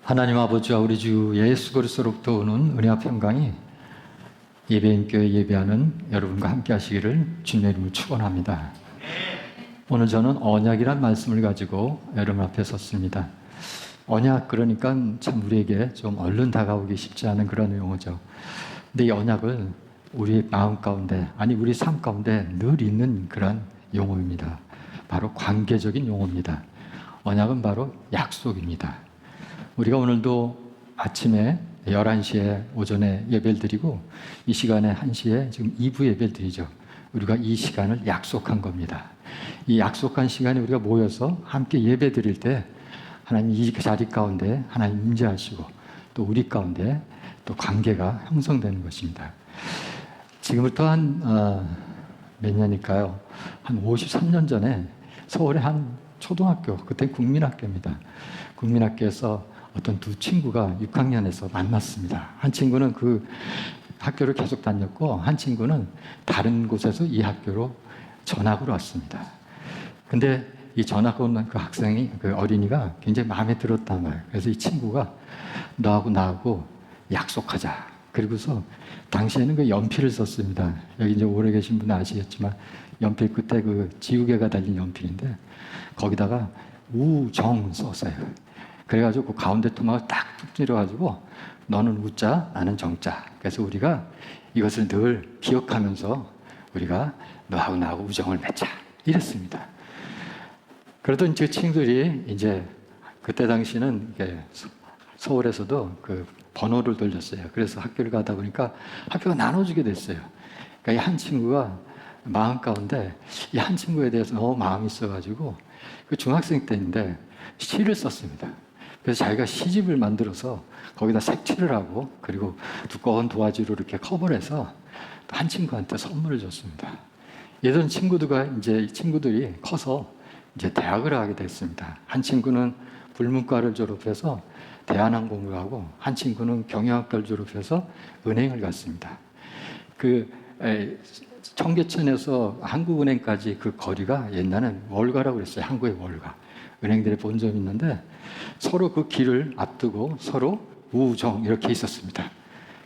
하나님 아버지와 우리 주 예수 그리스도로부터 오는 은혜와 평강이 예배인교회 예배하는 여러분과 함께 하시기를 주님의 이름으로 축원합니다. 오늘 저는 언약이란 말씀을 가지고 여러분 앞에 섰습니다. 언약, 그러니까 참 우리에게 좀 얼른 다가오기 쉽지 않은 그런 용어죠. 근데 이 언약을 우리 마음 가운데, 아니 우리 삶 가운데 늘 있는 그런 용어입니다. 바로 관계적인 용어입니다. 언약은 바로 약속입니다. 우리가 오늘도 아침에 11시에 오전에 예배를 드리고 이 시간에 1시에 지금 2부 예배를 드리죠. 우리가 이 시간을 약속한 겁니다. 이 약속한 시간에 우리가 모여서 함께 예배 드릴 때 하나님 이 자리 가운데 하나님 임재하시고 또 우리 가운데 또 관계가 형성되는 것입니다. 지금부터 한 몇 년일까요? 한 53년 전에 서울의 한 초등학교, 그때 국민학교입니다. 국민학교에서 어떤 두 친구가 6학년에서 만났습니다. 한 친구는 그 학교를 계속 다녔고 한 친구는 다른 곳에서 이 학교로 전학으로 왔습니다. 근데 이 전학 온 그 학생이, 그 어린이가 굉장히 마음에 들었단 말이에요. 그래서 이 친구가 너하고 나하고 약속하자. 그리고서 당시에는 그 연필을 썼습니다. 여기 이제 오래 계신 분은 아시겠지만 연필 끝에 그 지우개가 달린 연필인데 거기다가 우정 썼어요. 그래가지고 그 가운데 토막을 딱 찔러가지고 너는 우자, 나는 정자. 그래서 우리가 이것을 늘 기억하면서 우리가 너하고 나하고 우정을 맺자. 이랬습니다. 그러던 제 친구들이 이제 그때 당시는 서울에서도 그 번호를 돌렸어요. 그래서 학교를 가다 보니까 학교가 나눠주게 됐어요. 그러니까 이 한 친구가 마음 가운데 이 한 친구에 대해서 너무 마음이 있어가지고 그 중학생 때인데 시를 썼습니다. 그래서 자기가 시집을 만들어서 거기다 색칠을 하고 그리고 두꺼운 도화지로 이렇게 커버를 해서 한 친구한테 선물을 줬습니다. 예전 친구들이 커서 이제 대학을 가게 됐습니다. 한 친구는 불문과를 졸업해서 대한항공을 가고 한 친구는 경영학과를 졸업해서 은행을 갔습니다. 청계천에서 한국은행까지 그 거리가 옛날엔 월가라고 그랬어요. 한국의 월가. 은행들의 본점이 있는데 서로 그 길을 앞두고 서로 우정 이렇게 있었습니다.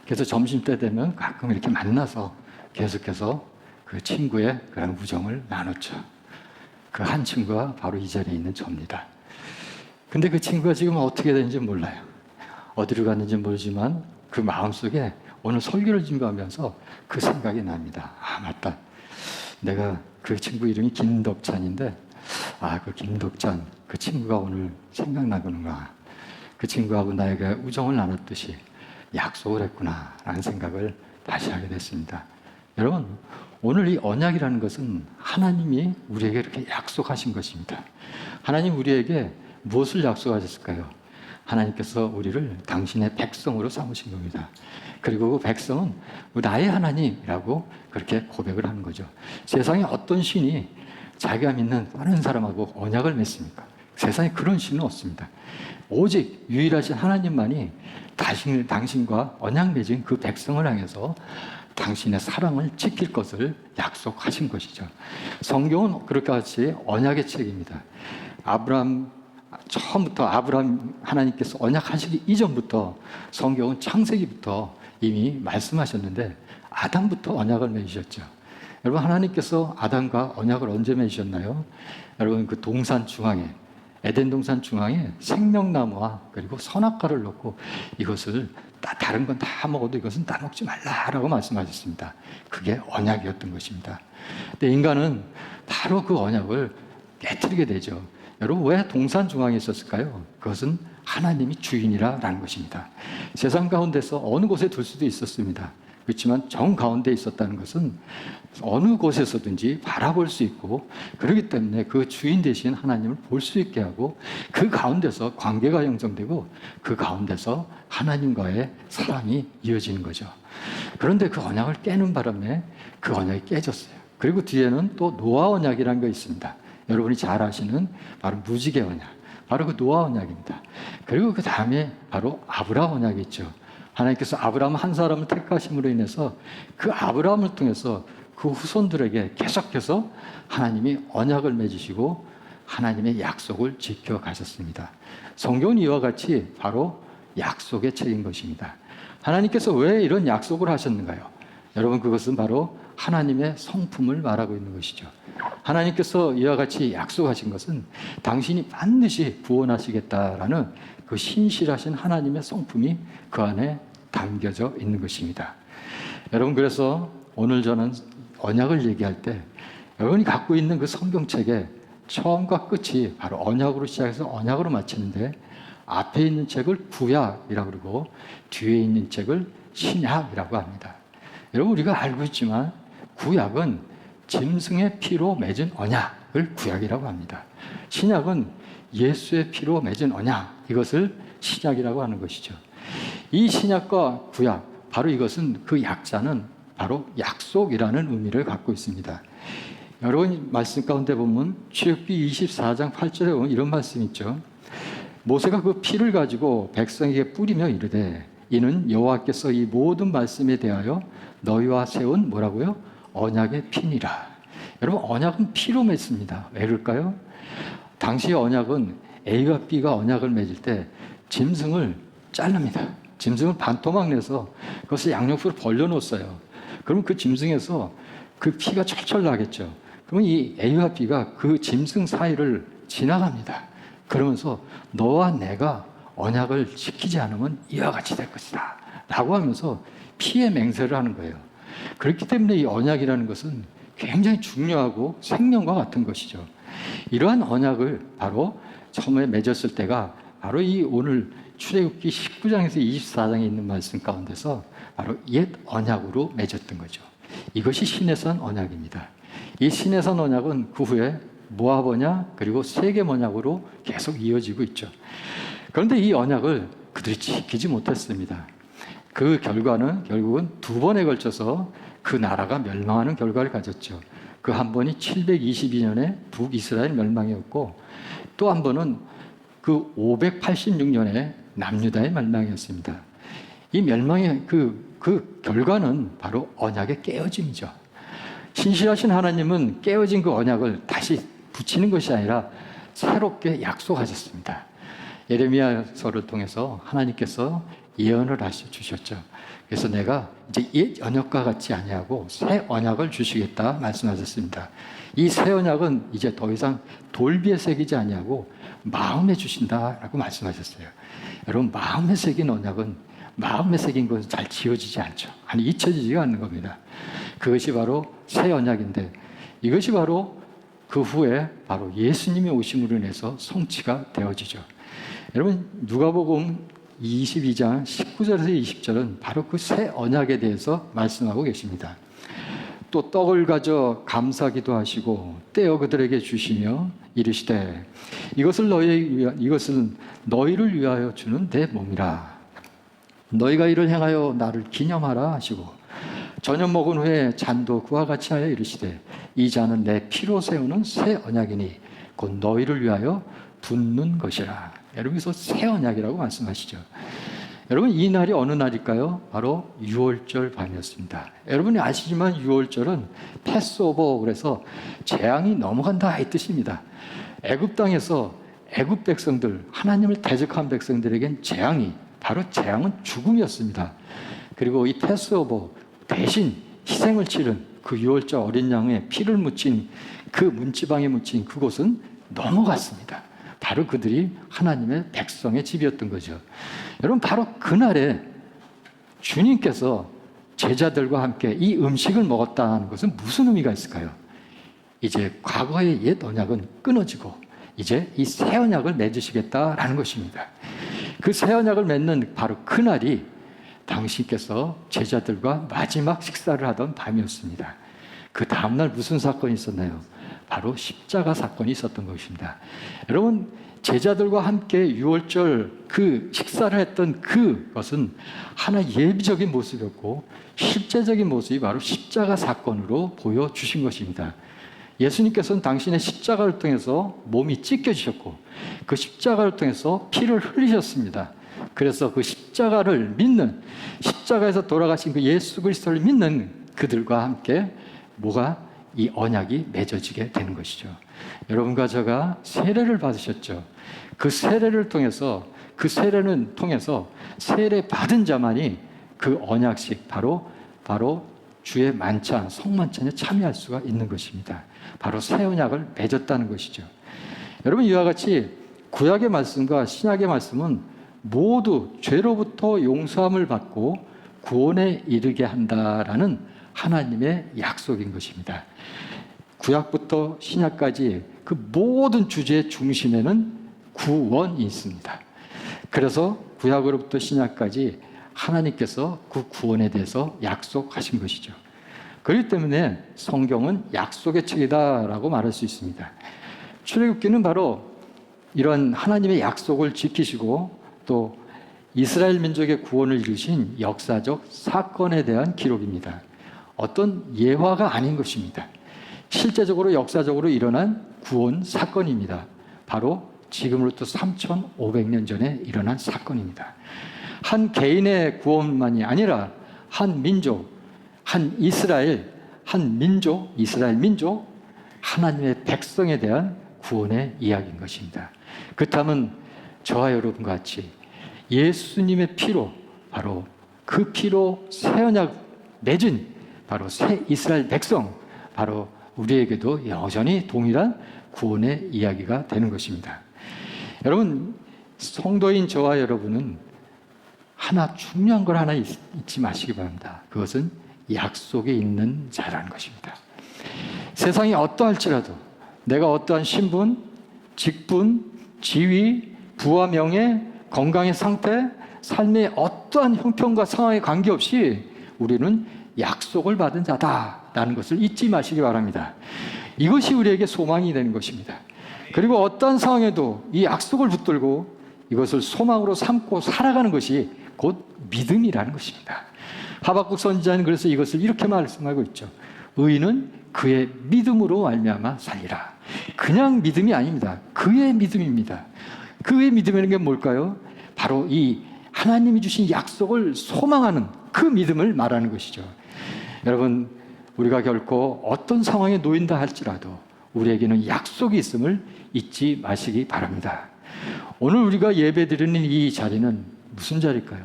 그래서 점심때 되면 가끔 이렇게 만나서 계속해서 그 친구의 그런 우정을 나눴죠. 그 한 친구가 바로 이 자리에 있는 저입니다. 근데 그 친구가 지금 어떻게 되는지 몰라요. 어디로 갔는지 모르지만 그 마음속에 오늘 설교를 준비하면서 그 생각이 납니다. 아, 맞다. 내가 그 친구 이름이 김덕찬인데 그 김덕찬, 그 친구가 오늘 생각나구나. 그 친구하고 나에게 우정을 나눴듯이 약속을 했구나 라는 생각을 다시 하게 됐습니다. 여러분, 오늘 이 언약이라는 것은 하나님이 우리에게 이렇게 약속하신 것입니다. 하나님 우리에게 무엇을 약속하셨을까요? 하나님께서 우리를 당신의 백성으로 삼으신 겁니다. 그리고 그 백성은 나의 하나님이라고 그렇게 고백을 하는 거죠. 세상에 어떤 신이 자기가 믿는 다른 사람하고 언약을 맺습니까? 세상에 그런 신은 없습니다. 오직 유일하신 하나님만이 당신과 언약 맺은 그 백성을 향해서 당신의 사랑을 지킬 것을 약속하신 것이죠. 성경은 그렇게 같이 언약의 책입니다. 처음부터 아브라함 하나님께서 언약하시기 이전부터 성경은 창세기부터 이미 말씀하셨는데 아담부터 언약을 맺으셨죠. 여러분, 하나님께서 아담과 언약을 언제 맺으셨나요? 여러분, 그 동산 중앙에, 에덴 동산 중앙에 생명나무와 그리고 선악과를 놓고 이것을 다른 건 다 먹어도 이것은 다 먹지 말라라고 말씀하셨습니다. 그게 언약이었던 것입니다. 근데 인간은 바로 그 언약을 깨뜨리게 되죠. 여러분, 왜 동산 중앙에 있었을까요? 그것은 하나님이 주인이라는 것입니다. 세상 가운데서 어느 곳에 둘 수도 있었습니다. 그렇지만 정 가운데 있었다는 것은 어느 곳에서든지 바라볼 수 있고 그렇기 때문에 그 주인 되신 하나님을 볼 수 있게 하고 그 가운데서 관계가 형성되고 그 가운데서 하나님과의 사랑이 이어지는 거죠. 그런데 그 언약을 깨는 바람에 그 언약이 깨졌어요. 그리고 뒤에는 또 노아 언약이라는 게 있습니다. 여러분이 잘 아시는 바로 무지개 언약, 바로 그 노아 언약입니다. 그리고 그 다음에 바로 아브라함 언약이 있죠. 하나님께서 아브라함 한 사람을 택하심으로 인해서 그 아브라함을 통해서 그 후손들에게 계속해서 하나님이 언약을 맺으시고 하나님의 약속을 지켜가셨습니다. 성경은 이와 같이 바로 약속의 책인 것입니다. 하나님께서 왜 이런 약속을 하셨는가요? 여러분, 그것은 바로 하나님의 성품을 말하고 있는 것이죠. 하나님께서 이와 같이 약속하신 것은 당신이 반드시 구원하시겠다라는 그 신실하신 하나님의 성품이 그 안에 담겨져 있는 것입니다. 여러분, 그래서 오늘 저는 언약을 얘기할 때 여러분이 갖고 있는 그 성경책에 처음과 끝이 바로 언약으로 시작해서 언약으로 마치는데, 앞에 있는 책을 구약이라고 그러고 뒤에 있는 책을 신약이라고 합니다. 여러분, 우리가 알고 있지만 구약은 짐승의 피로 맺은 언약을 구약이라고 합니다. 신약은 예수의 피로 맺은 언약, 이것을 신약이라고 하는 것이죠. 이 신약과 구약, 바로 이것은, 그 약자는 바로 약속이라는 의미를 갖고 있습니다. 여러분, 말씀 가운데 보면 출애굽기 24장 8절에 보면 이런 말씀이 있죠. 모세가 그 피를 가지고 백성에게 뿌리며 이르되 이는 여호와께서 이 모든 말씀에 대하여 너희와 세운 뭐라고요? 언약의 피니라. 여러분, 언약은 피로 맺습니다. 왜 그럴까요? 당시 언약은 A와 B가 언약을 맺을 때 짐승을 자릅니다. 짐승을 반토막 내서 그것을 양옆으로 벌려놓았어요. 그럼 그 짐승에서 그 피가 철철 나겠죠. 그러면 이 A와 B가 그 짐승 사이를 지나갑니다. 그러면서 너와 내가 언약을 지키지 않으면 이와 같이 될 것이다 라고 하면서 피의 맹세를 하는 거예요. 그렇기 때문에 이 언약이라는 것은 굉장히 중요하고 생명과 같은 것이죠. 이러한 언약을 바로 처음에 맺었을 때가 바로 이 오늘 출애굽기 19장에서 24장에 있는 말씀 가운데서 바로 옛 언약으로 맺었던 거죠. 이것이 시내산 언약입니다. 이 시내산 언약은 그 후에 모압 언약 그리고 세겜 언약으로 계속 이어지고 있죠. 그런데 이 언약을 그들이 지키지 못했습니다. 그 결과는 결국은 두 번에 걸쳐서 그 나라가 멸망하는 결과를 가졌죠. 그 한 번이 722년에 북이스라엘 멸망이었고, 또 한 번은 그 586년에 남유다의 멸망이었습니다. 이 멸망의 그 결과는 바로 언약의 깨어짐이죠. 신실하신 하나님은 깨어진 그 언약을 다시 붙이는 것이 아니라 새롭게 약속하셨습니다. 예레미야서를 통해서 하나님께서 예언을 하셔 주셨죠. 그래서 내가 이제 옛 언약과 같이 아니하고 새 언약을 주시겠다 말씀하셨습니다. 이 새 언약은 이제 더 이상 돌비에 새기지 아니하고 마음에 주신다라고 말씀하셨어요. 여러분, 마음에 새긴 언약은, 마음에 새긴 것은 잘 지워지지 않죠. 아니, 잊혀지지가 않는 겁니다. 그것이 바로 새 언약인데, 이것이 바로 그 후에 바로 예수님이 오심으로 인해서 성취가 되어지죠. 여러분, 누가복음 22장 19절에서 20절은 바로 그 새 언약에 대해서 말씀하고 계십니다. 또 떡을 가져 감사기도 하시고 떼어 그들에게 주시며 이르시되 이것은 너희를 위하여 주는 내 몸이라. 너희가 이를 행하여 나를 기념하라 하시고 저녁 먹은 후에 잔도 그와 같이 하여 이르시되 이 잔은 내 피로 세우는 새 언약이니 곧 너희를 위하여 붓는 것이라. 여러분께서 새 언약이라고 말씀하시죠. 여러분, 이 날이 어느 날일까요? 바로 유월절 밤이었습니다. 여러분이 아시지만 유월절은 패스오버, 그래서 재앙이 넘어간다 이 뜻입니다. 애굽 땅에서 애굽 백성들, 하나님을 대적한 백성들에겐 바로 재앙은 죽음이었습니다. 그리고 이 패스오버 대신 희생을 치른 그 유월절 어린 양의 피를 묻힌 그 문지방에 묻힌 그곳은 넘어갔습니다. 바로 그들이 하나님의 백성의 집이었던 거죠. 여러분, 바로 그날에 주님께서 제자들과 함께 이 음식을 먹었다는 것은 무슨 의미가 있을까요? 이제 과거의 옛 언약은 끊어지고 이제 이 새 언약을 맺으시겠다라는 것입니다. 그 새 언약을 맺는 바로 그날이 당신께서 제자들과 마지막 식사를 하던 밤이었습니다. 그 다음날 무슨 사건이 있었나요? 바로 십자가 사건이 있었던 것입니다. 여러분, 제자들과 함께 유월절 그 식사를 했던 그것은 하나의 예비적인 모습이었고 실제적인 모습이 바로 십자가 사건으로 보여주신 것입니다. 예수님께서는 당신의 십자가를 통해서 몸이 찢겨지셨고 그 십자가를 통해서 피를 흘리셨습니다. 그래서 그 십자가를 믿는, 십자가에서 돌아가신 그 예수 그리스도를 믿는 그들과 함께 이 언약이 맺어지게 되는 것이죠. 여러분과 제가 세례를 받으셨죠. 그 세례를 통해서 그 세례는 통해서 세례 받은 자만이 그 언약식 바로 주의 만찬, 성만찬에 참여할 수가 있는 것입니다. 바로 새 언약을 맺었다는 것이죠. 여러분, 이와 같이 구약의 말씀과 신약의 말씀은 모두 죄로부터 용서함을 받고 구원에 이르게 한다라는 하나님의 약속인 것입니다. 구약부터 신약까지 그 모든 주제의 중심에는 구원이 있습니다. 그래서 구약으로부터 신약까지 하나님께서 그 구원에 대해서 약속하신 것이죠. 그렇기 때문에 성경은 약속의 책이다라고 말할 수 있습니다. 출애굽기는 바로 이런 하나님의 약속을 지키시고 또 이스라엘 민족의 구원을 이루신 역사적 사건에 대한 기록입니다. 어떤 예화가 아닌 것입니다. 실제적으로 역사적으로 일어난 구원 사건입니다. 바로 지금으로부터 3,500년 전에 일어난 사건입니다. 한 개인의 구원만이 아니라 한 민족, 이스라엘 민족, 하나님의 백성에 대한 구원의 이야기인 것입니다. 그렇다면 저와 여러분과 같이 예수님의 피로, 바로 그 피로 새 언약 맺은 바로 새 이스라엘 백성, 바로 우리에게도 여전히 동일한 구원의 이야기가 되는 것입니다. 여러분, 성도인 저와 여러분은 하나 중요한 걸 하나 잊지 마시기 바랍니다. 그것은 약속에 있는 자라는 것입니다. 세상이 어떠할지라도 내가 어떠한 신분, 직분, 지위, 부와 명예, 건강의 상태, 삶의 어떠한 형편과 상황에 관계없이 우리는 약속을 받은 자다라는 것을 잊지 마시기 바랍니다. 이것이 우리에게 소망이 되는 것입니다. 그리고 어떠한 상황에도 이 약속을 붙들고 이것을 소망으로 삼고 살아가는 것이 곧 믿음이라는 것입니다. 하박국 선지자는 그래서 이것을 이렇게 말씀하고 있죠. 의인은 그의 믿음으로 말미암아 살리라. 그냥 믿음이 아닙니다. 그의 믿음입니다. 그의 믿음이라는 게 뭘까요? 바로 이 하나님이 주신 약속을 소망하는 그 믿음을 말하는 것이죠. 여러분, 우리가 결코 어떤 상황에 놓인다 할지라도 우리에게는 약속이 있음을 잊지 마시기 바랍니다. 오늘 우리가 예배드리는 이 자리는 무슨 자리일까요?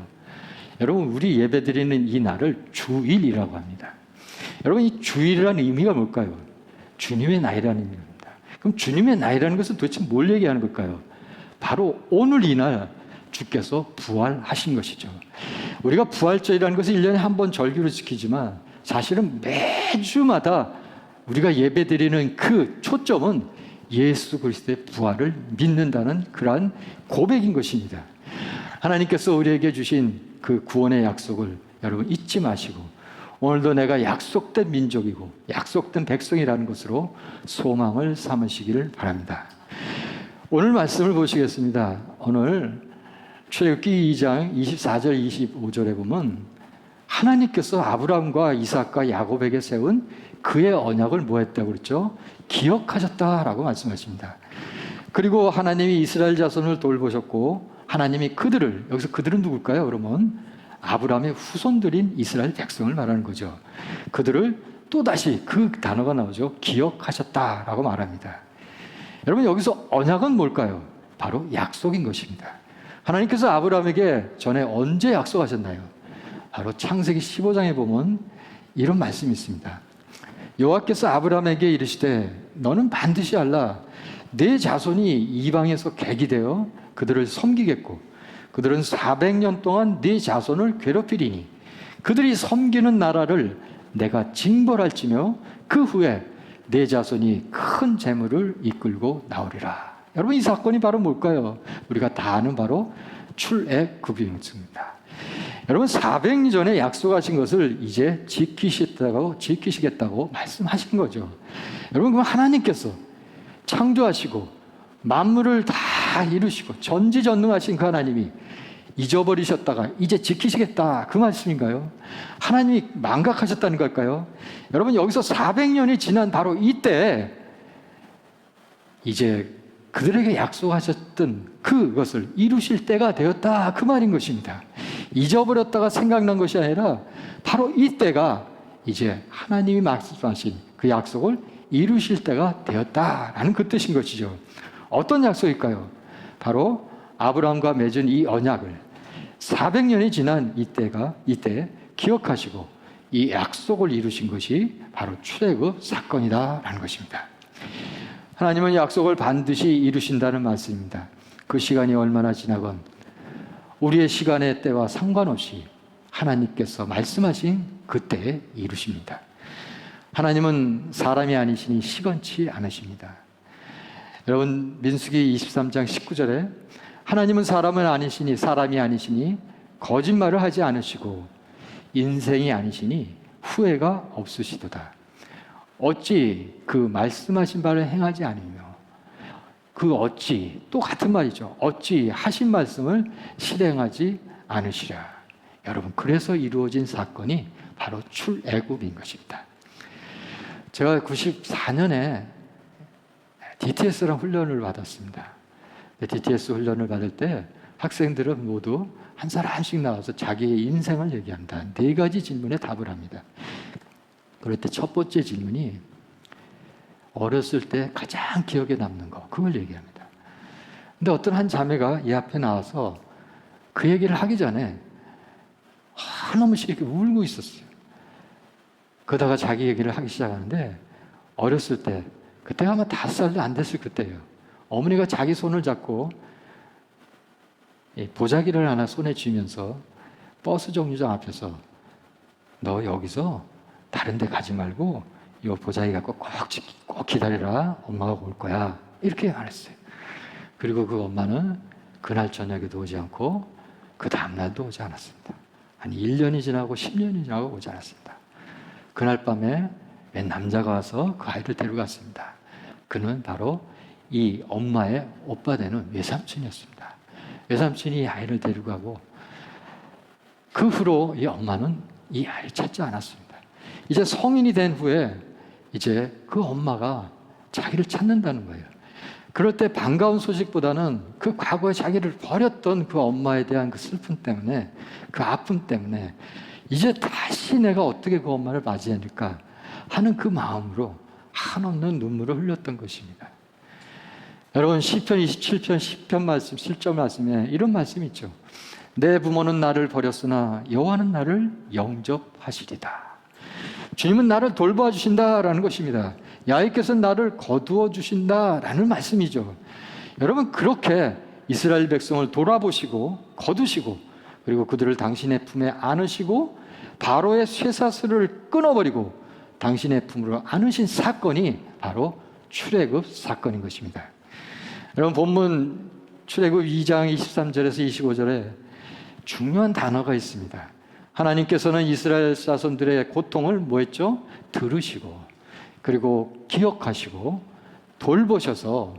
여러분, 우리 예배드리는 이 날을 주일이라고 합니다. 여러분, 이 주일이라는 의미가 뭘까요? 주님의 날이라는 의미입니다. 그럼 주님의 날이라는 것은 도대체 뭘 얘기하는 걸까요? 바로 오늘 이날 주께서 부활하신 것이죠. 우리가 부활절이라는 것을 1년에 한 번 절기로 지키지만 사실은 매주마다 우리가 예배드리는 그 초점은 예수 그리스도의 부활을 믿는다는 그러한 고백인 것입니다. 하나님께서 우리에게 주신 그 구원의 약속을 여러분 잊지 마시고 오늘도 내가 약속된 민족이고 약속된 백성이라는 것으로 소망을 삼으시기를 바랍니다. 오늘 말씀을 보시겠습니다. 오늘 출애굽기 2장 24절 25절에 보면 하나님께서 아브라함과 이삭과 야곱에게 세운 그의 언약을 뭐 했다고 그랬죠? 기억하셨다라고 말씀하십니다. 그리고 하나님이 이스라엘 자손을 돌보셨고 하나님이 그들을, 여기서 그들은 누굴까요? 그러면 아브라함의 후손들인 이스라엘 백성을 말하는 거죠. 그들을 또다시 그 단어가 나오죠. 기억하셨다라고 말합니다. 여러분, 여기서 언약은 뭘까요? 바로 약속인 것입니다. 하나님께서 아브라함에게 전에 언제 약속하셨나요? 바로 창세기 15장에 보면 이런 말씀이 있습니다. 여호와께서 아브라함에게 이르시되 너는 반드시 알라. 내 자손이 이방에서 객이 되어 그들을 섬기겠고 그들은 400년 동안 네 자손을 괴롭히리니 그들이 섬기는 나라를 내가 징벌할지며 그 후에 내 자손이 큰 재물을 이끌고 나오리라. 여러분, 이 사건이 바로 뭘까요? 우리가 다 아는 바로 출애굽입니다. 여러분, 400년 전에 약속하신 것을 이제 지키시겠다고 말씀하신 거죠. 여러분, 그럼 하나님께서 창조하시고 만물을 다 이루시고 전지전능하신 그 하나님이 잊어버리셨다가 이제 지키시겠다, 그 말씀인가요? 하나님이 망각하셨다는 걸까요? 여러분, 여기서 400년이 지난 바로 이때 이제 그들에게 약속하셨던 그것을 이루실 때가 되었다, 그 말인 것입니다. 잊어버렸다가 생각난 것이 아니라 바로 이때가 이제 하나님이 말씀하신 그 약속을 이루실 때가 되었다라는 그 뜻인 것이죠. 어떤 약속일까요? 바로 아브라함과 맺은 이 언약을 400년이 지난 이때 기억하시고 이 약속을 이루신 것이 바로 출애굽 사건이다라는 것입니다. 하나님은 약속을 반드시 이루신다는 말씀입니다. 그 시간이 얼마나 지나건 우리의 시간의 때와 상관없이 하나님께서 말씀하신 그때에 이루십니다. 하나님은 사람이 아니시니 시건치 않으십니다. 여러분, 민수기 23장 19절에 하나님은 사람은 아니시니 사람이 아니시니 거짓말을 하지 않으시고 인생이 아니시니 후회가 없으시도다. 어찌 그 말씀하신 바를 행하지 않으며 그 어찌 또 같은 말이죠. 어찌 하신 말씀을 실행하지 않으시랴. 여러분, 그래서 이루어진 사건이 바로 출애굽인 것입니다. 제가 94년에 DTS랑 훈련을 받았습니다. DTS 훈련을 받을 때 학생들은 모두 한 사람씩 나와서 자기의 인생을 얘기합니다. 4가지 질문에 답을 합니다. 그럴 때 첫 번째 질문이 어렸을 때 가장 기억에 남는 거, 그걸 얘기합니다. 근데 어떤 한 자매가 이 앞에 나와서 그 얘기를 하기 전에 한없이 이렇게 울고 있었어요. 그러다가 자기 얘기를 하기 시작하는데 어렸을 때, 그때가 아마 5살도 안 됐을 그때예요. 어머니가 자기 손을 잡고 보자기를 하나 손에 쥐면서 버스 정류장 앞에서 너 여기서 다른 데 가지 말고 이 보자기 갖고 꼭 기다려라. 엄마가 올 거야. 이렇게 말했어요. 그리고 그 엄마는 그날 저녁에도 오지 않고 그 다음날도 오지 않았습니다. 한 1년이 지나고 10년이 지나고 오지 않았습니다. 그날 밤에 웬 남자가 와서 그 아이를 데려갔습니다. 그는 바로 이 엄마의 오빠 되는 외삼촌이었습니다. 외삼촌이 이 아이를 데려가고 그 후로 이 엄마는 이 아이를 찾지 않았습니다. 이제 성인이 된 후에 이제 그 엄마가 자기를 찾는다는 거예요. 그럴 때 반가운 소식보다는 그 과거에 자기를 버렸던 그 엄마에 대한 그 슬픔 때문에, 그 아픔 때문에 이제 다시 내가 어떻게 그 엄마를 맞이할까 하는 그 마음으로 한없는 눈물을 흘렸던 것입니다. 여러분, 시편 27편 10편 말씀 7절 말씀에 이런 말씀이 있죠. 내 부모는 나를 버렸으나 여호와는 나를 영접하시리다. 주님은 나를 돌보아 주신다라는 것입니다. 야훼께서는 나를 거두어 주신다라는 말씀이죠. 여러분, 그렇게 이스라엘 백성을 돌아보시고 거두시고 그리고 그들을 당신의 품에 안으시고 바로의 쇠사슬을 끊어버리고 당신의 품으로 안으신 사건이 바로 출애굽 사건인 것입니다. 여러분, 본문 출애굽 2장 23절에서 25절에 중요한 단어가 있습니다. 하나님께서는 이스라엘 자손들의 고통을 뭐 했죠? 들으시고 그리고 기억하시고 돌보셔서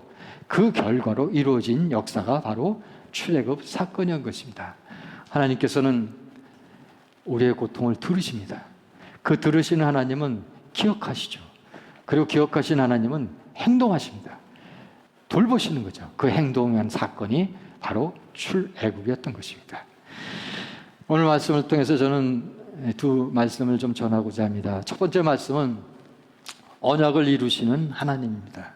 그 결과로 이루어진 역사가 바로 출애굽 사건이었던 것입니다. 하나님께서는 우리의 고통을 들으십니다. 그 들으시는 하나님은 기억하시죠. 그리고 기억하신 하나님은 행동하십니다. 돌보시는 거죠. 그 행동한 사건이 바로 출애굽이었던 것입니다. 오늘 말씀을 통해서 저는 두 말씀을 좀 전하고자 합니다. 첫 번째 말씀은 언약을 이루시는 하나님입니다.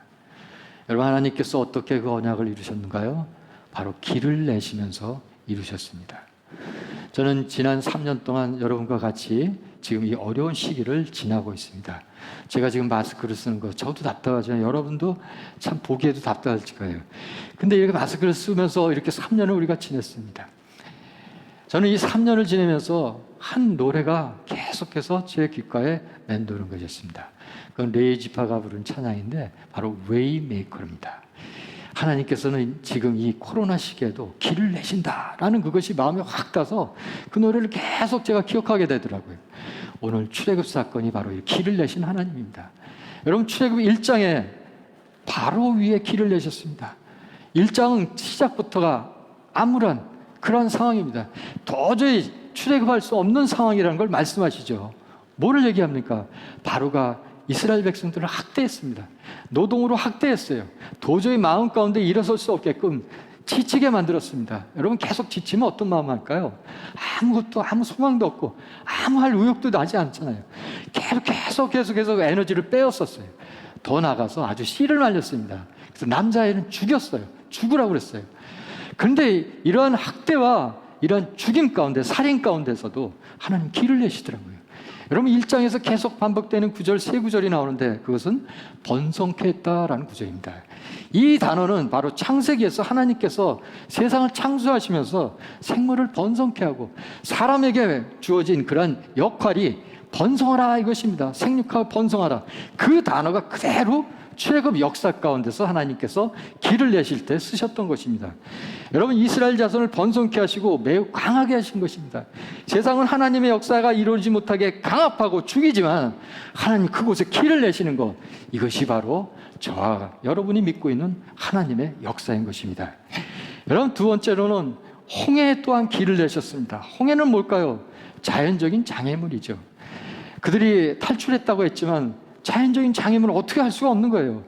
여러분, 하나님께서 어떻게 그 언약을 이루셨는가요? 바로 길을 내시면서 이루셨습니다. 저는 지난 3년 동안 여러분과 같이 지금 이 어려운 시기를 지나고 있습니다. 제가 지금 마스크를 쓰는 거 저도 답답하지만 여러분도 참 보기에도 답답할 거예요. 근데 이렇게 마스크를 쓰면서 이렇게 3년을 우리가 지냈습니다. 저는 이 3년을 지내면서 한 노래가 계속해서 제 귓가에 맴도는 것이었습니다. 그건 레이 지파가 부른 찬양인데 바로 웨이메이커입니다. 하나님께서는 지금 이 코로나 시기에도 길을 내신다라는 그것이 마음에 확 따서 그 노래를 계속 제가 기억하게 되더라고요. 오늘 출애굽 사건이 바로 이 길을 내신 하나님입니다. 여러분, 출애굽 1장에 바로 위에 길을 내셨습니다. 1장은 시작부터가 암울한 그런 상황입니다. 도저히 출애굽할 수 없는 상황이라는 걸 말씀하시죠. 뭐를 얘기합니까? 바로가 이스라엘 백성들을 학대했습니다. 노동으로 학대했어요. 도저히 마음 가운데 일어설 수 없게끔 지치게 만들었습니다. 여러분, 계속 지치면 어떤 마음 할까요? 아무것도, 아무 소망도 없고 아무 할 의욕도 나지 않잖아요. 계속 에너지를 빼었었어요. 더 나가서 아주 씨를 말렸습니다. 그래서 남자애는 죽였어요. 죽으라고 그랬어요. 그런데 이러한 학대와 이러한 죽임 가운데, 살인 가운데서도 하나님 길을 내시더라고요. 여러분 1장에서 계속 반복되는 구절, 세 구절이 나오는데 그것은 번성케 했다라는 구절입니다. 이 단어는 바로 창세기에서 하나님께서 세상을 창조하시면서 생물을 번성케 하고 사람에게 주어진 그런 역할이 번성하라 이것입니다. 생육하고 번성하라. 그 단어가 그대로 출애굽 역사 가운데서 하나님께서 길을 내실 때 쓰셨던 것입니다. 여러분 이스라엘 자손을 번성케 하시고 매우 강하게 하신 것입니다. 세상은 하나님의 역사가 이루어지지 못하게 강압하고 죽이지만 하나님 그곳에 길을 내시는 것, 이것이 바로 저와 여러분이 믿고 있는 하나님의 역사인 것입니다. 여러분 두 번째로는 홍해 또한 길을 내셨습니다. 홍해는 뭘까요? 자연적인 장애물이죠. 그들이 탈출했다고 했지만 자연적인 장애물을 어떻게 할 수가 없는 거예요.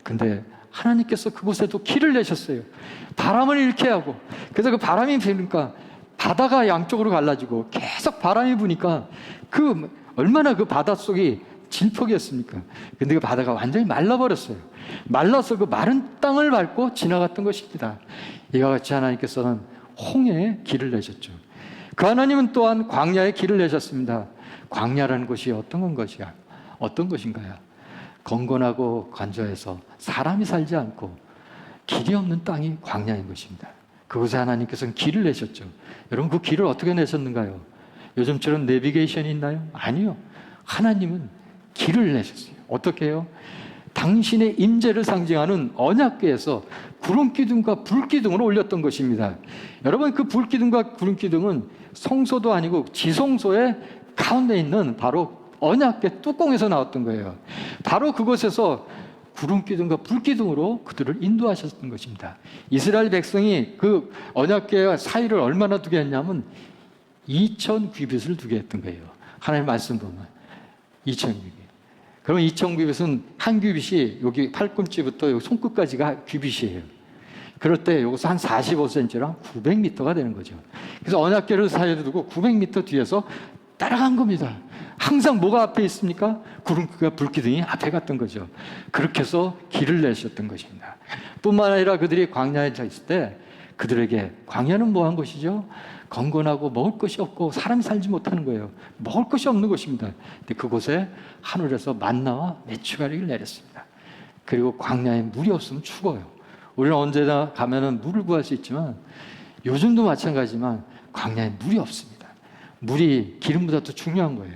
근데 하나님께서 그곳에도 길을 내셨어요. 바람을 일으켜 하고, 그래서 그 바람이 부니까 바다가 양쪽으로 갈라지고 계속 바람이 부니까 얼마나 그 바닷속이 진폭이었습니까? 근데 그 바다가 완전히 말라버렸어요. 말라서 그 마른 땅을 밟고 지나갔던 것입니다. 이와 같이 하나님께서는 홍해에 길을 내셨죠. 그 하나님은 또한 광야에 길을 내셨습니다. 광야라는 곳이 어떤 것인가요? 건건하고 건조해서 사람이 살지 않고 길이 없는 땅이 광야인 것입니다. 그곳에 하나님께서는 길을 내셨죠. 여러분 그 길을 어떻게 내셨는가요? 요즘처럼 내비게이션이 있나요? 아니요. 하나님은 길을 내셨어요. 어떻게 해요? 당신의 임재를 상징하는 언약궤에서 구름기둥과 불기둥을 올렸던 것입니다. 여러분 그 불기둥과 구름기둥은 성소도 아니고 지성소의 가운데 있는 바로 언약궤 뚜껑에서 나왔던 거예요. 바로 그곳에서 구름기둥과 불기둥으로 그들을 인도하셨던 것입니다. 이스라엘 백성이 그 언약궤와 사이를 얼마나 두게 했냐면 2000규빗을 두게 했던 거예요. 하나님 말씀 보면 2000규빗. 그러면 2000규빗은 한 규빗이 여기 팔꿈치부터 여기 손끝까지가 규빗이에요. 그럴 때 여기서 한 45cm랑 900m가 되는 거죠. 그래서 언약궤를 사이에 두고 900m 뒤에서 따라간 겁니다. 항상 뭐가 앞에 있습니까? 구름과 불기둥이 앞에 갔던 거죠. 그렇게 해서 길을 내셨던 것입니다. 뿐만 아니라 그들이 광야에 서 있을 때 그들에게 광야는 뭐한 것이죠? 건건하고 먹을 것이 없고 사람이 살지 못하는 거예요. 먹을 것이 없는 것입니다. 근데 그곳에 하늘에서 만나와 메추가리를 내렸습니다. 그리고 광야에 물이 없으면 죽어요. 우리는 언제나 가면은 물을 구할 수 있지만 요즘도 마찬가지지만 광야에 물이 없습니다. 물이 기름보다 더 중요한 거예요.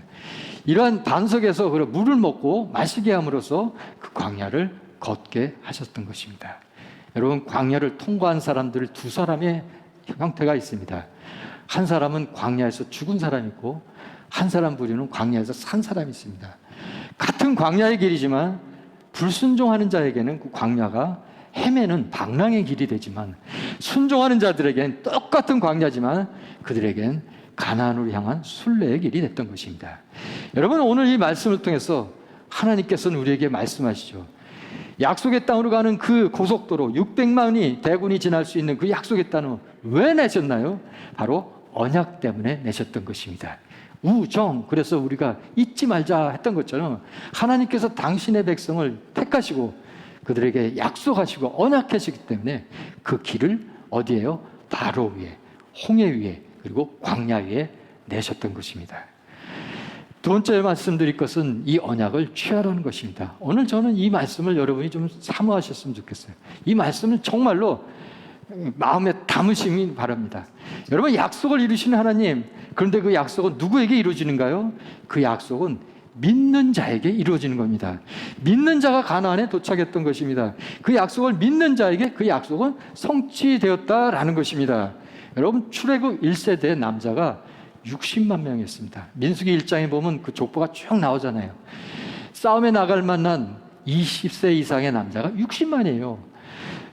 이러한 반석에서 물을 먹고 마시게 함으로써 그 광야를 걷게 하셨던 것입니다. 여러분 광야를 통과한 사람들 두 사람의 형태가 있습니다. 한 사람은 광야에서 죽은 사람이 있고 한 사람 부류는 광야에서 산 사람이 있습니다. 같은 광야의 길이지만 불순종하는 자에게는 그 광야가 헤매는 방랑의 길이 되지만 순종하는 자들에게는 똑같은 광야지만 그들에겐 가나안으로 향한 순례의 길이 됐던 것입니다. 여러분 오늘 이 말씀을 통해서 하나님께서는 우리에게 말씀하시죠. 약속의 땅으로 가는 그 고속도로 600만이 대군이 지날 수 있는 그 약속의 땅을 왜 내셨나요? 바로 언약 때문에 내셨던 것입니다. 우정, 그래서 우리가 잊지 말자 했던 것처럼 하나님께서 당신의 백성을 택하시고 그들에게 약속하시고 언약하시기 때문에 그 길을 어디에요? 바로 위에, 홍해 위에, 그리고 광야 위에 내셨던 것입니다. 두 번째 말씀드릴 것은 이 언약을 취하라는 것입니다. 오늘 저는 이 말씀을 여러분이 좀 사모하셨으면 좋겠어요. 이 말씀을 정말로 마음에 담으시기 바랍니다. 여러분 약속을 이루시는 하나님, 그런데 그 약속은 누구에게 이루어지는가요? 그 약속은 믿는 자에게 이루어지는 겁니다. 믿는 자가 가나안에 도착했던 것입니다. 그 약속을 믿는 자에게 그 약속은 성취되었다라는 것입니다. 여러분 출애굽 1세대 남자가 60만 명이었습니다. 민수기 1장에 보면 그 족보가 쭉 나오잖아요. 싸움에 나갈 만한 20세 이상의 남자가 60만이에요.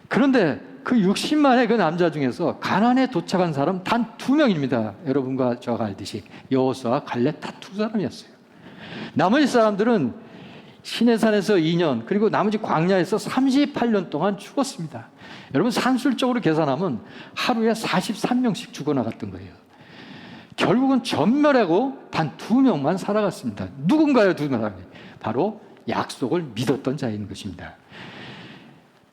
그런데 그 60만의 그 남자 중에서 가나안에 도착한 사람 단 2명입니다. 여러분과 저가 알듯이 여호수아와 갈렙 다 2사람이었어요. 나머지 사람들은 시내산에서 2년 그리고 나머지 광야에서 38년 동안 죽었습니다. 여러분 산술적으로 계산하면 하루에 43명씩 죽어나갔던 거예요. 결국은 전멸하고 단 2명만 살아갔습니다. 누군가요? 2명이? 바로 약속을 믿었던 자인 것입니다.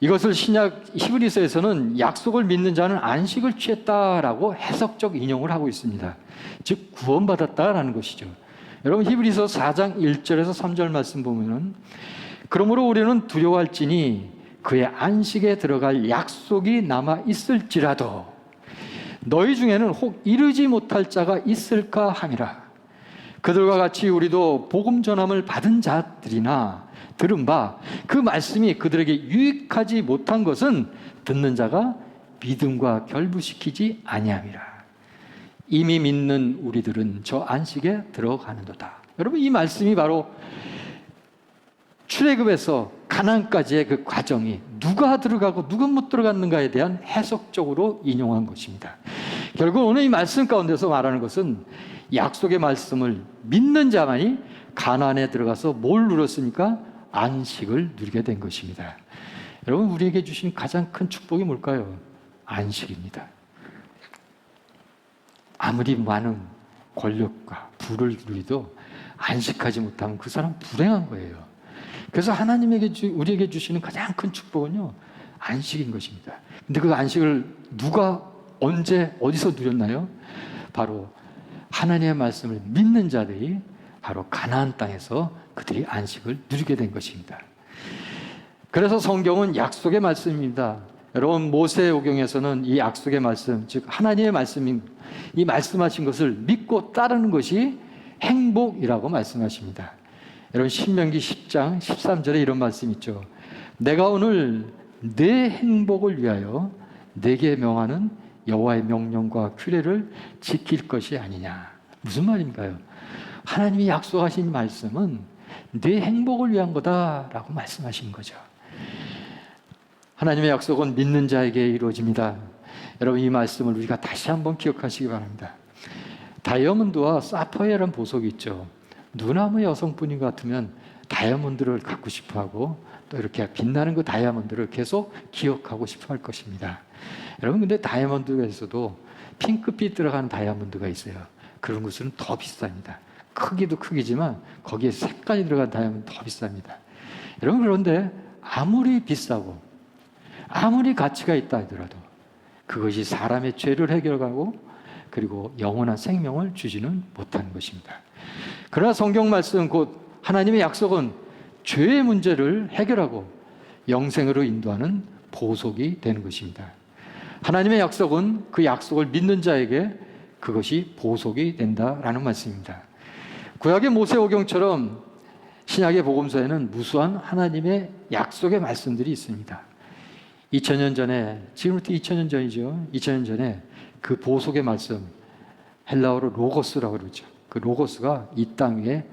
이것을 신약 히브리서에서는 약속을 믿는 자는 안식을 취했다라고 해석적 인용을 하고 있습니다. 즉 구원받았다라는 것이죠. 여러분 히브리서 4장 1절에서 3절 말씀 보면은 그러므로 우리는 두려워할지니 그의 안식에 들어갈 약속이 남아 있을지라도 너희 중에는 혹 이르지 못할 자가 있을까 함이라. 그들과 같이 우리도 복음 전함을 받은 자들이나 들은 바 그 말씀이 그들에게 유익하지 못한 것은 듣는 자가 믿음과 결부시키지 아니함이라. 이미 믿는 우리들은 저 안식에 들어가는도다. 여러분 이 말씀이 바로 출애굽에서 가나안까지의 그 과정이 누가 들어가고 누가 못 들어갔는가에 대한 해석적으로 인용한 것입니다. 결국 오늘 이 말씀 가운데서 말하는 것은 약속의 말씀을 믿는 자만이 가나안에 들어가서 뭘 누렸습니까? 안식을 누리게 된 것입니다. 여러분 우리에게 주신 가장 큰 축복이 뭘까요? 안식입니다. 아무리 많은 권력과 부를 누리도 안식하지 못하면 그 사람 불행한 거예요. 그래서 하나님에게 우리에게 주시는 가장 큰 축복은요 안식인 것입니다. 근데 그 안식을 누가 언제 어디서 누렸나요? 바로 하나님의 말씀을 믿는 자들이 바로 가나안 땅에서 그들이 안식을 누리게 된 것입니다. 그래서 성경은 약속의 말씀입니다. 여러분 모세오경에서는 이 약속의 말씀, 즉 하나님의 말씀인 이 말씀하신 것을 믿고 따르는 것이 행복이라고 말씀하십니다. 여러분 신명기 10장 13절에 이런 말씀 있죠. 내가 오늘 내 행복을 위하여 내게 명하는 여호와의 명령과 규례를 지킬 것이 아니냐. 무슨 말인가요? 하나님이 약속하신 말씀은 내 행복을 위한 거다라고 말씀하신 거죠. 하나님의 약속은 믿는 자에게 이루어집니다. 여러분 이 말씀을 우리가 다시 한번 기억하시기 바랍니다. 다이아몬드와 사파이어라는 보석이 있죠. 누나무 여성분이 같으면 다이아몬드를 갖고 싶어하고 또 이렇게 빛나는 그 다이아몬드를 계속 기억하고 싶어 할 것입니다. 여러분 근데 다이아몬드에서도 핑크빛 들어가는 다이아몬드가 있어요. 그런 것은 더 비쌉니다. 크기도 크기지만 거기에 색깔이 들어간 다이아몬드 더 비쌉니다. 여러분 그런데 아무리 비싸고 아무리 가치가 있다 하더라도 그것이 사람의 죄를 해결하고 그리고 영원한 생명을 주지는 못하는 것입니다. 그러나 성경 말씀 곧 하나님의 약속은 죄의 문제를 해결하고 영생으로 인도하는 보석이 되는 것입니다. 하나님의 약속은 그 약속을 믿는 자에게 그것이 보석이 된다라는 말씀입니다. 구약의 모세오경처럼 신약의 복음서에는 무수한 하나님의 약속의 말씀들이 있습니다. 2000년 전에, 지금부터 2000년 전이죠. 2000년 전에 그 보석의 말씀, 헬라어로 로고스라고 그러죠. 그 로고스가 이 땅 위에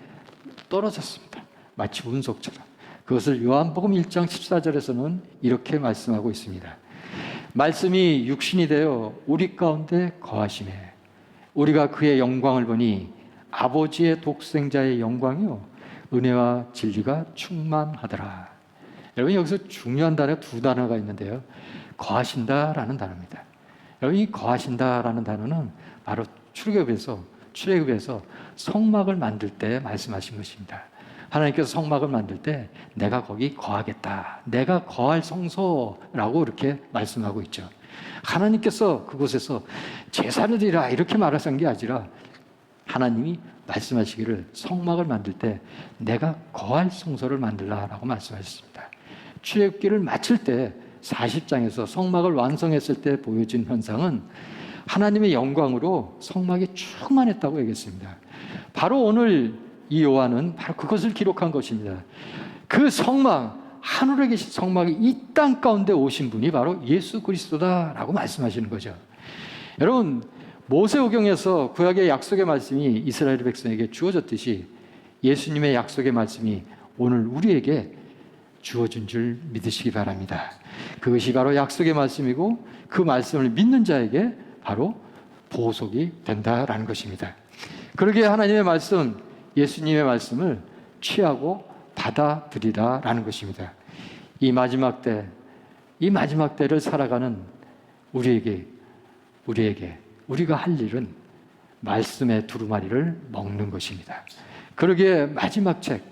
떨어졌습니다. 마치 운석처럼. 그것을 요한복음 1장 14절에서는 이렇게 말씀하고 있습니다. 말씀이 육신이 되어 우리 가운데 거하시매 우리가 그의 영광을 보니 아버지의 독생자의 영광이요 은혜와 진리가 충만하더라. 여러분 여기서 중요한 단어 두 단어가 있는데요. 거하신다라는 단어입니다. 여러분 이 거하신다라는 단어는 바로 출애굽에서 성막을 만들 때 말씀하신 것입니다. 하나님께서 성막을 만들 때 내가 거기 거하겠다. 내가 거할 성소라고 이렇게 말씀하고 있죠. 하나님께서 그곳에서 제사를 드리라 이렇게 말하신 게 아니라 하나님이 말씀하시기를 성막을 만들 때 내가 거할 성소를 만들라라고 말씀하셨습니다. 출애굽기를 마칠 때 40장에서 성막을 완성했을 때 보여진 현상은 하나님의 영광으로 성막이 충만했다고 얘기했습니다. 바로 오늘 이 요한은 바로 그것을 기록한 것입니다. 그 성막, 하늘에 계신 성막이 이 땅 가운데 오신 분이 바로 예수 그리스도다라고 말씀하시는 거죠. 여러분 모세오경에서 구약의 약속의 말씀이 이스라엘 백성에게 주어졌듯이 예수님의 약속의 말씀이 오늘 우리에게 주어진 줄 믿으시기 바랍니다. 그것이 바로 약속의 말씀이고 그 말씀을 믿는 자에게 바로 보석이 된다라는 것입니다. 그러기에 하나님의 말씀, 예수님의 말씀을 취하고 받아들이라라는 것입니다. 이 마지막 때를 살아가는 우리가 할 일은 말씀의 두루마리를 먹는 것입니다. 그러기에 마지막 책,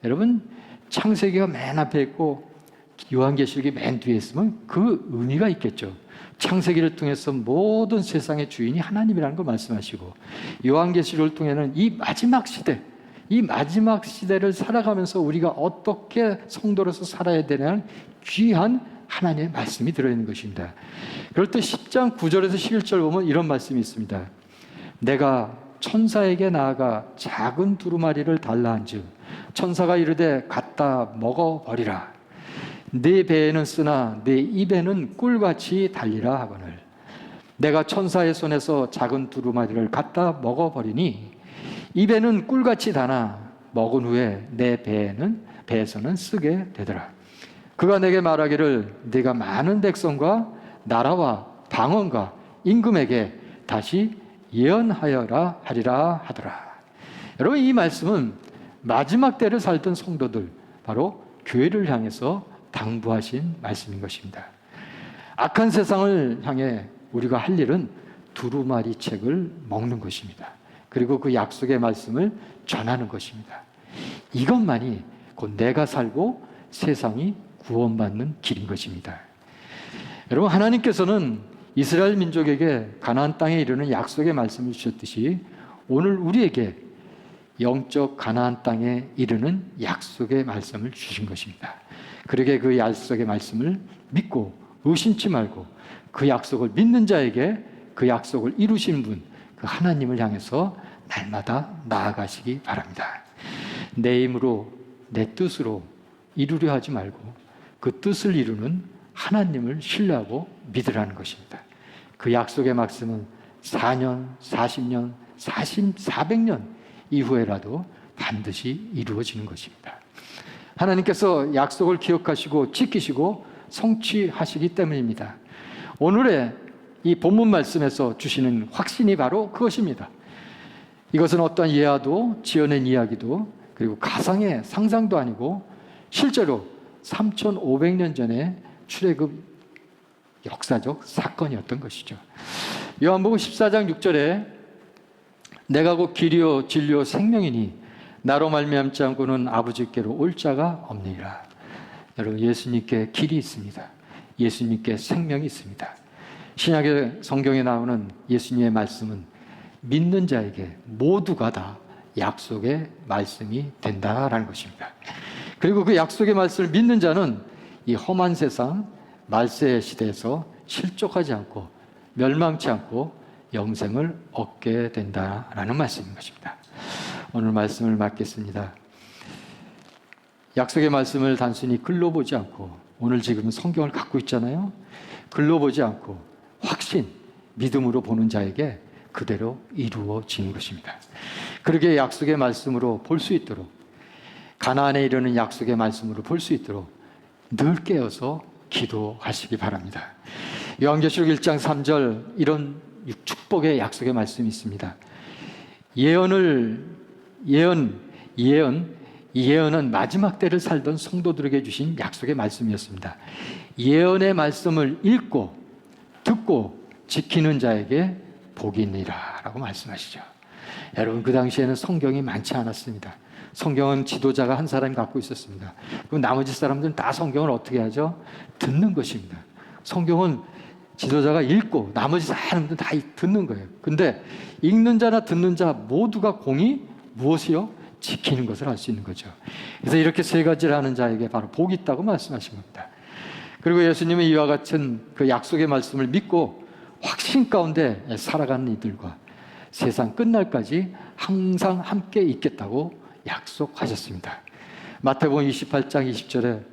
여러분 창세기가 맨 앞에 있고 요한계시록이 맨 뒤에 있으면 그 의미가 있겠죠. 창세기를 통해서 모든 세상의 주인이 하나님이라는 걸 말씀하시고, 요한계시록을 통해는 이 마지막 시대, 이 마지막 시대를 살아가면서 우리가 어떻게 성도로서 살아야 되냐는 귀한 하나님의 말씀이 들어있는 것입니다. 그럴 때 10장 9절에서 11절 보면 이런 말씀이 있습니다. 내가 천사에게 나아가 작은 두루마리를 달라 한즉 천사가 이르되 갖다 먹어버리라. 네 배에는 쓰나 네 입에는 꿀같이 달리라 하거늘. 내가 천사의 손에서 작은 두루마리를 갖다 먹어버리니 입에는 꿀같이 다나 먹은 후에 내 배에서는 쓰게 되더라. 그가 내게 말하기를 네가 많은 백성과 나라와 방언과 임금에게 다시 예언하여라 하리라 하더라. 여러분, 이 말씀은 마지막 때를 살던 성도들, 바로 교회를 향해서 당부하신 말씀인 것입니다. 악한 세상을 향해 우리가 할 일은 두루마리 책을 먹는 것입니다. 그리고 그 약속의 말씀을 전하는 것입니다. 이것만이 곧 내가 살고 세상이 구원받는 길인 것입니다. 여러분, 하나님께서는 이스라엘 민족에게 가나안 땅에 이르는 약속의 말씀을 주셨듯이 오늘 우리에게 영적 가나안 땅에 이르는 약속의 말씀을 주신 것입니다. 그러게 그 약속의 말씀을 믿고 의심치 말고 그 약속을 믿는 자에게 그 약속을 이루신 분, 그 하나님을 향해서 날마다 나아가시기 바랍니다. 내 힘으로 내 뜻으로 이루려 하지 말고 그 뜻을 이루는 하나님을 신뢰하고 믿으라는 것입니다. 그 약속의 말씀은 4년, 40년, 400년 이후에라도 반드시 이루어지는 것입니다. 하나님께서 약속을 기억하시고 지키시고 성취하시기 때문입니다. 오늘의 이 본문 말씀에서 주시는 확신이 바로 그것입니다. 이것은 어떠한 예화도 지어낸 이야기도 그리고 가상의 상상도 아니고 실제로 3,500년 전에 출애굽 역사적 사건이었던 것이죠. 요한복음 14장 6절에 내가 곧 길이요 진리요 생명이니 나로 말미암지 않고는 아버지께로 올 자가 없느니라. 여러분, 예수님께 길이 있습니다. 예수님께 생명이 있습니다. 신약의 성경에 나오는 예수님의 말씀은 믿는 자에게 모두가 다 약속의 말씀이 된다라는 것입니다. 그리고 그 약속의 말씀을 믿는 자는 이 험한 세상 말세의 시대에서 실족하지 않고 멸망치 않고 영생을 얻게 된다라는 말씀인 것입니다. 오늘 말씀을 맡겠습니다. 약속의 말씀을 단순히 글로 보지 않고, 오늘 지금 성경을 갖고 있잖아요. 글로 보지 않고 확신, 믿음으로 보는 자에게 그대로 이루어지는 것입니다. 그러게 약속의 말씀으로 볼 수 있도록, 가나안에 이르는 약속의 말씀으로 볼 수 있도록 늘 깨어서 기도하시기 바랍니다. 요한계시록 1장 3절 이런 축복의 약속의 말씀이 있습니다. 예언은 마지막 때를 살던 성도들에게 주신 약속의 말씀이었습니다. 예언의 말씀을 읽고 듣고 지키는 자에게 복이 있느니라 라고 말씀하시죠. 여러분, 그 당시에는 성경이 많지 않았습니다. 성경은 지도자가 한 사람이 갖고 있었습니다. 그럼 나머지 사람들은 다 성경을 어떻게 하죠? 듣는 것입니다. 성경은 지도자가 읽고 나머지 사람들은 다 듣는 거예요. 근데 읽는 자나 듣는 자 모두가 공이 무엇이요? 지키는 것을 할 수 있는 거죠. 그래서 이렇게 세 가지를 하는 자에게 바로 복이 있다고 말씀하신 겁니다. 그리고 예수님은 이와 같은 그 약속의 말씀을 믿고 확신 가운데 살아가는 이들과 세상 끝날까지 항상 함께 있겠다고 약속하셨습니다. 마태복음 28장 20절에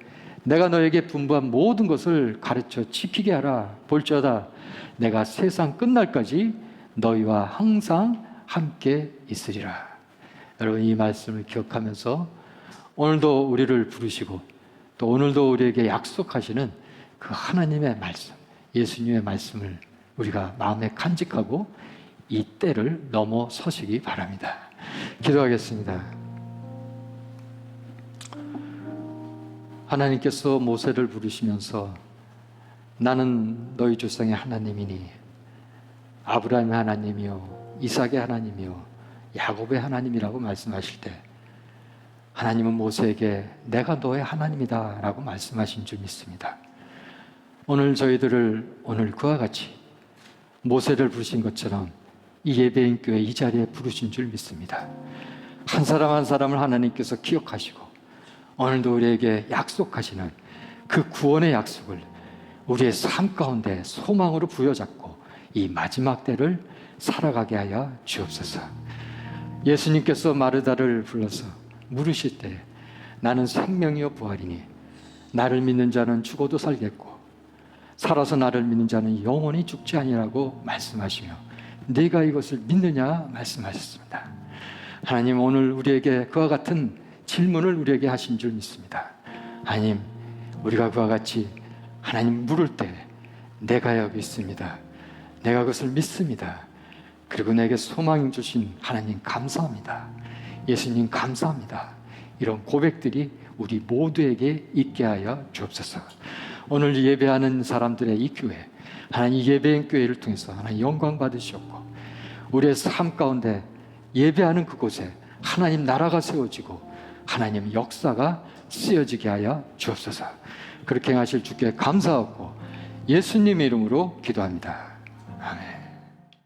내가 너에게 분부한 모든 것을 가르쳐 지키게 하라. 볼지어다 내가 세상 끝날까지 너희와 항상 함께 있으리라. 여러분, 이 말씀을 기억하면서 오늘도 우리를 부르시고 또 오늘도 우리에게 약속하시는 그 하나님의 말씀, 예수님의 말씀을 우리가 마음에 간직하고 이 때를 넘어서시기 바랍니다. 기도하겠습니다. 하나님께서 모세를 부르시면서 나는 너희 조상의 하나님이니 아브라함의 하나님이요 이삭의 하나님이요 야곱의 하나님이라고 말씀하실 때 하나님은 모세에게 내가 너의 하나님이다 라고 말씀하신 줄 믿습니다. 오늘 저희들을 오늘 그와 같이 모세를 부르신 것처럼 이 예배인 교회 이 자리에 부르신 줄 믿습니다. 한 사람 한 사람을 하나님께서 기억하시고 오늘도 우리에게 약속하시는 그 구원의 약속을 우리의 삶 가운데 소망으로 부여잡고 이 마지막 때를 살아가게 하여 주옵소서. 예수님께서 마르다를 불러서 물으실 때 나는 생명이요 부활이니 나를 믿는 자는 죽어도 살겠고 살아서 나를 믿는 자는 영원히 죽지 아니라고 말씀하시며 네가 이것을 믿느냐 말씀하셨습니다. 하나님, 오늘 우리에게 그와 같은 질문을 우리에게 하신 줄 믿습니다. 하나님, 우리가 그와 같이 하나님 물을 때 내가 여기 있습니다, 내가 그것을 믿습니다, 그리고 내게 소망 주신 하나님 감사합니다, 예수님 감사합니다, 이런 고백들이 우리 모두에게 있게 하여 주옵소서. 오늘 예배하는 사람들의 이 교회, 하나님 예배인 교회를 통해서 하나님 영광 받으시옵고 우리의 삶 가운데 예배하는 그곳에 하나님 나라가 세워지고 하나님 역사가 쓰여지게 하여 주옵소서. 그렇게 하실 주께 감사하고 예수님의 이름으로 기도합니다. 아멘.